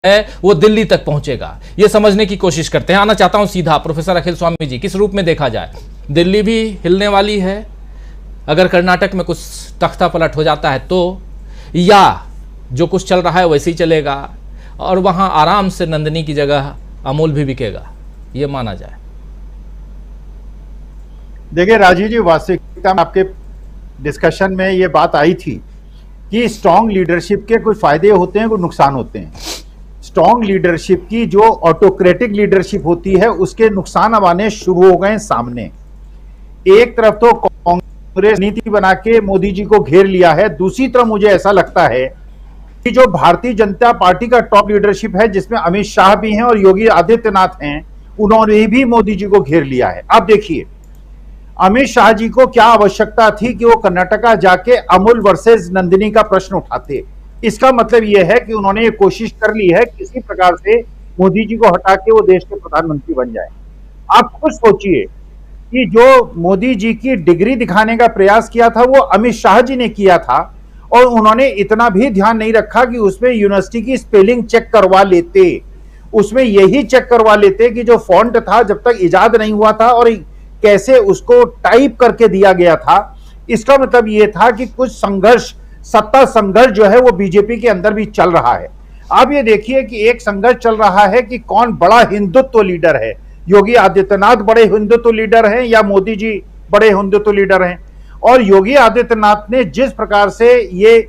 है वो दिल्ली तक पहुंचेगा, ये समझने की कोशिश करते हैं। आना चाहता हूं सीधा प्रोफेसर अखिल स्वामी जी, किस रूप में देखा जाए? दिल्ली भी हिलने वाली है अगर कर्नाटक में कुछ तख्ता पलट हो जाता है तो, या जो कुछ चल रहा है वैसे ही चलेगा और वहां आराम से नंदिनी की जगह अमूल भी बिकेगा, ये माना जाए? देखिए राजीव जी, वास्तविकता में आपके डिस्कशन में ये बात आई थी कि स्ट्रांग लीडरशिप के कुछ फायदे होते हैं, कुछ नुकसान होते हैं। स्ट्रांग लीडरशिप की जो ऑटोक्रेटिक लीडरशिप होती है उसके नुकसान अब आने शुरू हो गए सामने। एक तरफ तो कांग्रेस नीति बना के मोदी जी को घेर लिया है, दूसरी तरफ मुझे ऐसा लगता है कि जो भारतीय जनता पार्टी का टॉप लीडरशिप है जिसमें अमित शाह भी हैं और योगी आदित्यनाथ हैं, उन्होंने भी मोदी जी को घेर लिया है। अब देखिए, अमित शाह जी को क्या आवश्यकता थी कि वो कर्नाटका जाके अमूल वर्सेस नंदिनी का प्रश्न उठाते? इसका मतलब यह है कि उन्होंने ये कोशिश कर ली है किसी प्रकार से मोदी जी को हटा के वो देश के प्रधानमंत्री बन जाए। आप खुद सोचिए कि जो मोदी जी की डिग्री दिखाने का प्रयास किया था वो अमित शाह जी ने किया था और उन्होंने इतना भी ध्यान नहीं रखा कि उसमें यूनिवर्सिटी की स्पेलिंग चेक करवा लेते, उसमें यही चेक करवा लेते कि जो फॉन्ट था जब तक इजाद नहीं हुआ था और कैसे उसको टाइप करके दिया गया था। इसका मतलब यह था कि कुछ संघर्ष, सत्ता संघर्ष जो है वो बीजेपी के अंदर भी चल रहा है। आप ये देखिए कि एक संघर्ष चल रहा है कि कौन बड़ा हिंदुत्व लीडर है, योगी आदित्यनाथ बड़े हिंदुत्व लीडर हैं या मोदी जी बड़े हिंदुत्व लीडर हैं। और योगी आदित्यनाथ ने जिस प्रकार से ये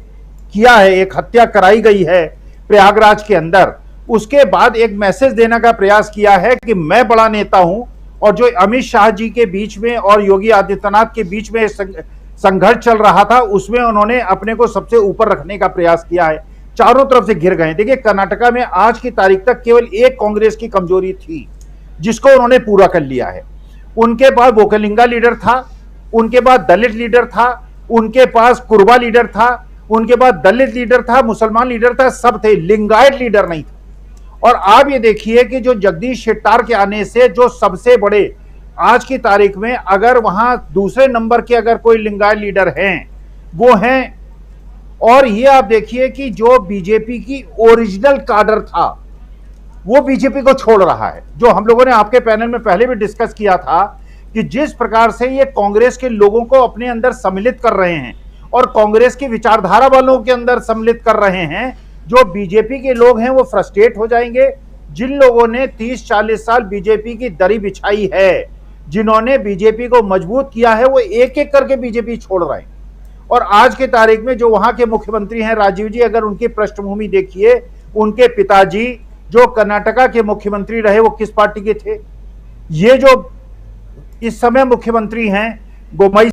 किया है, एक हत्या कराई गई है प्रयागराज के अंदर, उसके बाद एक मैसेज देने का प्रयास किया है कि मैं बड़ा नेता हूं, और जो अमित शाह जी के बीच में और योगी आदित्यनाथ के बीच में संघर्ष चल रहा था उसमें उन्होंने अपने को सबसे ऊपर रखने का प्रयास किया है। चारों तरफ से घिर गए। देखिए, कर्नाटका में आज की तारीख तक केवल एक कांग्रेस की कमजोरी थी जिसको उन्होंने पूरा कर लिया है। उनके पास वोकलिंगा लीडर था, उनके पास दलित लीडर था, उनके पास कुर्बा लीडर था, उनके पास दलित लीडर था, मुसलमान लीडर था, सब थे, लिंगायत लीडर नहीं था। और आप ये देखिए कि जो जगदीश शेट्टार के आने से जो सबसे बड़े आज की तारीख में अगर वहां दूसरे नंबर के अगर कोई लिंगायत लीडर हैं वो हैं। और ये आप देखिए कि जो बीजेपी की ओरिजिनल काडर था वो बीजेपी को छोड़ रहा है। जो हम लोगों ने आपके पैनल में पहले भी डिस्कस किया था कि जिस प्रकार से ये कांग्रेस के लोगों को अपने अंदर सम्मिलित कर रहे हैं और कांग्रेस की विचारधारा वालों के अंदर सम्मिलित कर रहे हैं, जो बीजेपी के लोग हैं वो फ्रस्ट्रेट हो जाएंगे। जिन लोगों ने 30-40 साल बीजेपी की दरी बिछाई है, जिन्होंने बीजेपी को मजबूत किया है, वो एक एक करके बीजेपी छोड़ रहे हैं। और आज के तारीख में जो वहां के मुख्यमंत्री हैं राजीव जी, अगर उनकी पृष्ठभूमि देखिए, उनके पिताजी जो कर्नाटका के मुख्यमंत्री रहे वो किस पार्टी के थे? ये जो इस समय मुख्यमंत्री हैं गोमई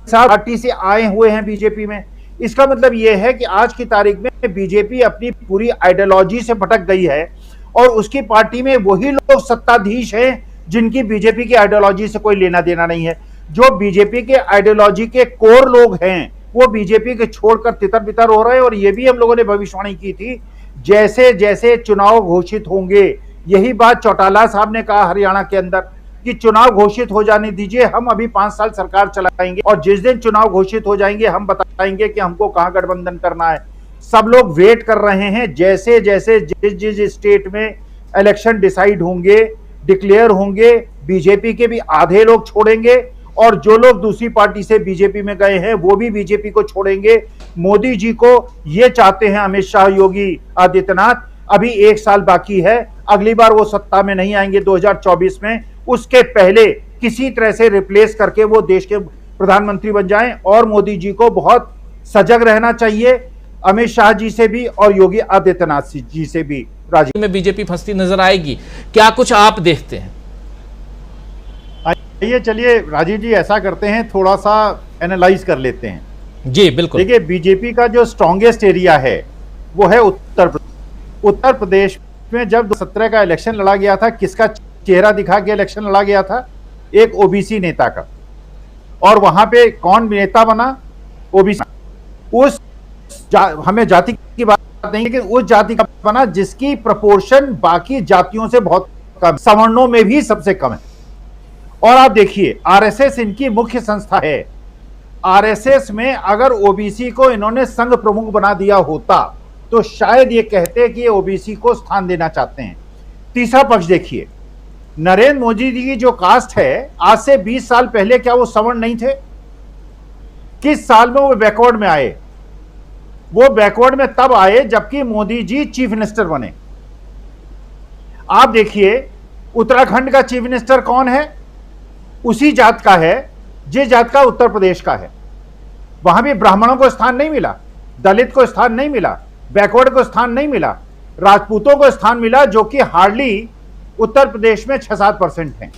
साहब पार्टी से आए हुए हैं बीजेपी में। इसका मतलब यह है कि आज की तारीख में बीजेपी अपनी पूरी आइडियोलॉजी से भटक गई है और उसकी पार्टी में वही लोग सत्ताधीश हैं जिनकी बीजेपी की आइडियोलॉजी से कोई लेना देना नहीं है। जो बीजेपी के आइडियोलॉजी के कोर लोग हैं वो बीजेपी के छोड़कर तितर बितर हो रहे हैं। और ये भी हम लोगों ने भविष्यवाणी की थी, जैसे जैसे चुनाव घोषित होंगे, यही बात चौटाला साहब ने कहा हरियाणा के अंदर कि चुनाव घोषित हो जाने दीजिए, हम अभी 5 साल सरकार चलाएंगे और जिस दिन चुनाव घोषित हो जाएंगे हम बताएंगे कि हमको कहां गठबंधन करना है। सब लोग वेट कर रहे हैं। जैसे जैसे जिस स्टेट में इलेक्शन डिसाइड होंगे, डिक्लेयर होंगे, बीजेपी के भी आधे लोग छोड़ेंगे और जो लोग दूसरी पार्टी से बीजेपी में गए हैं वो भी बीजेपी को छोड़ेंगे। मोदी जी को ये चाहते हैं अमित शाह, योगी आदित्यनाथ। अभी 1 साल बाकी है, अगली बार वो सत्ता में नहीं आएंगे 2024 में, उसके पहले किसी तरह से रिप्लेस करके वो देश के प्रधानमंत्री बन जाएं। और मोदी जी को बहुत सजग रहना चाहिए, अमित शाह जी से भी और योगी आदित्यनाथ जी से भी। राजीव में बीजेपी फंसती नजर आएगी, क्या कुछ आप देखते हैं? आइए चलिए राजीव जी, ऐसा करते हैं, थोड़ा सा एनालाइज कर लेते हैं। जी बिल्कुल। देखिए, बीजेपी का जो स्ट्रॉन्गेस्ट एरिया है वो है उत्तर प्रदेश में। जब 2017 का इलेक्शन लड़ा गया था, किसका चेहरा दिखा के इलेक्शन लड़ा गया था? एक ओबीसी नेता का। और वहां पे कौन नेता बना? ओबीसी। उस हमें जाति की बात नहीं, लेकिन उस जाति का बना जिसकी प्रपोर्शन बाकी जातियों से बहुत कम, सवर्णों में भी सबसे कम है। और आप देखिए, आरएसएस इनकी मुख्य संस्था है। आरएसएस में अगर ओबीसी को इन्होंने संघ प्रमुख बना दिया होता तो शायद ये कहते कि ये ओबीसी को स्थान देना चाहते हैं। तीसरा पक्ष देखिए, नरेंद्र मोदी जी की जो कास्ट है, आज से 20 साल पहले क्या वो सवर्ण नहीं थे? किस साल में वो बैकवर्ड में आए? वो बैकवर्ड में तब आए जबकि मोदी जी चीफ मिनिस्टर बने। आप देखिए उत्तराखंड का चीफ मिनिस्टर कौन है? उसी जात का है जिस जात का उत्तर प्रदेश का है। वहां भी ब्राह्मणों को स्थान नहीं मिला, दलित को स्थान नहीं मिला, बैकवर्ड को स्थान नहीं मिला, राजपूतों को स्थान मिला, जो कि हार्डली उत्तर प्रदेश में 6-7% हैं।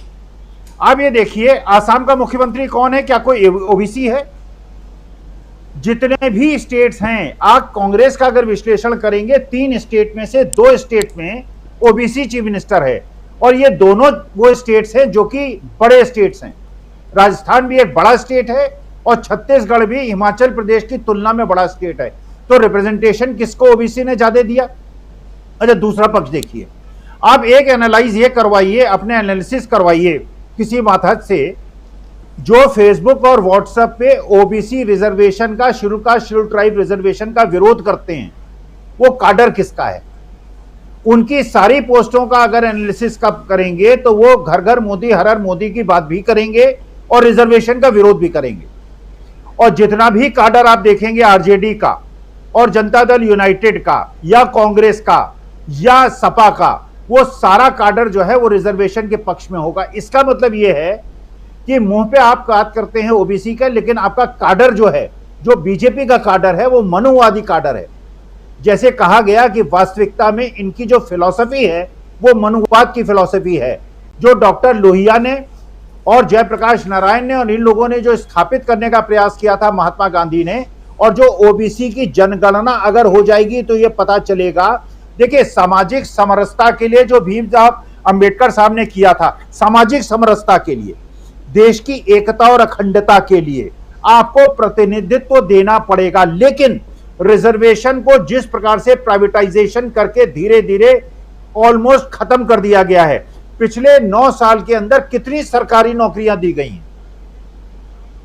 अब ये देखिए आसाम का मुख्यमंत्री कौन है? क्या कोई ओबीसी है? जितने भी स्टेट्स हैं, आप कांग्रेस का अगर विश्लेषण करेंगे, 3 स्टेट में से 2 स्टेट में ओबीसी चीफ मिनिस्टर है, और ये दोनों वो स्टेट्स हैं जो कि बड़े स्टेट्स हैं। राजस्थान भी एक बड़ा स्टेट है और छत्तीसगढ़ भी हिमाचल प्रदेश की तुलना में बड़ा स्टेट है। तो रिप्रेजेंटेशन किसको ओबीसी ने ज्यादा दिया? अच्छा, दूसरा पक्ष देखिए, आप एक एनालाइज ये करवाइए, अपने एनालिसिस करवाइए किसी माथहत से, जो फेसबुक और व्हाट्सएप पे ओबीसी रिजर्वेशन का, शेड्यूल ट्राइब रिजर्वेशन का विरोध करते हैं, वो काडर किसका है? उनकी सारी पोस्टों का अगर एनालिसिस कब करेंगे तो वो घर घर मोदी, हर हर मोदी की बात भी करेंगे और रिजर्वेशन का विरोध भी करेंगे। और जितना भी काडर आप देखेंगे आरजेडी का और जनता दल यूनाइटेड का या कांग्रेस का या सपा का, वो सारा काडर जो है वो रिजर्वेशन के पक्ष में होगा। इसका मतलब ये है कि मुंह पे आप बात करते हैं ओबीसी का, लेकिन आपका काडर जो है, जो बीजेपी का काडर है, वो मनुवादी काडर है। जैसे कहा गया कि वास्तविकता में इनकी जो फिलॉसफी है वो मनुवाद की फिलॉसफी है, जो डॉक्टर लोहिया ने और जयप्रकाश नारायण ने और इन लोगों ने जो स्थापित करने का प्रयास किया था, महात्मा गांधी ने। और जो ओबीसी की जनगणना अगर हो जाएगी तो ये पता चलेगा। देखिए, सामाजिक समरसता के लिए जो भीमराव अंबेडकर साहब ने किया था, सामाजिक समरसता के लिए, देश की एकता और अखंडता के लिए आपको प्रतिनिधित्व देना पड़ेगा। लेकिन रिजर्वेशन को जिस प्रकार से प्राइवेटाइजेशन करके धीरे धीरे ऑलमोस्ट खत्म कर दिया गया है, पिछले 9 साल के अंदर कितनी सरकारी नौकरियां दी गई हैं,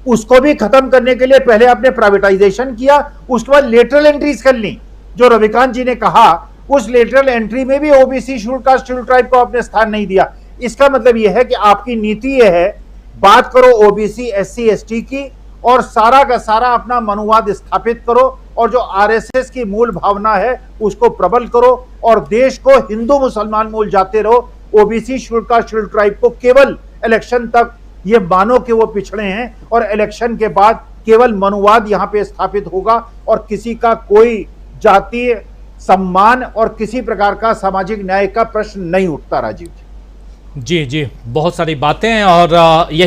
उसको भी खत्म करने के लिए पहले आपने प्राइवेटाइजेशन किया, उसके बाद लेटरल एंट्रीज कर ली। जो रविकांत जी ने कहा, उस लेटरल एंट्री में भी OBC, schedule caste, schedule tribe को आपने स्थान नहीं दिया। इसका मतलब यह है कि आपकी नीति यह है, बात करो ओबीसी, एससी, एसटी की, और सारा का सारा अपना मनुवाद स्थापित करो, और जो आरएसएस की मूल भावना है उसको प्रबल करो, और देश को हिंदू मुसलमान मूल जाते रहो। OBC, schedule caste, schedule tribe को केवल इलेक्शन तक ये मानो कि वो पिछड़े हैं, और इलेक्शन के बाद केवल मनुवाद यहां पे स्थापित होगा, और किसी का कोई जातीय सम्मान और किसी प्रकार का सामाजिक न्याय का प्रश्न नहीं उठता। राजीव जी, बहुत सारी बातें हैं, और यही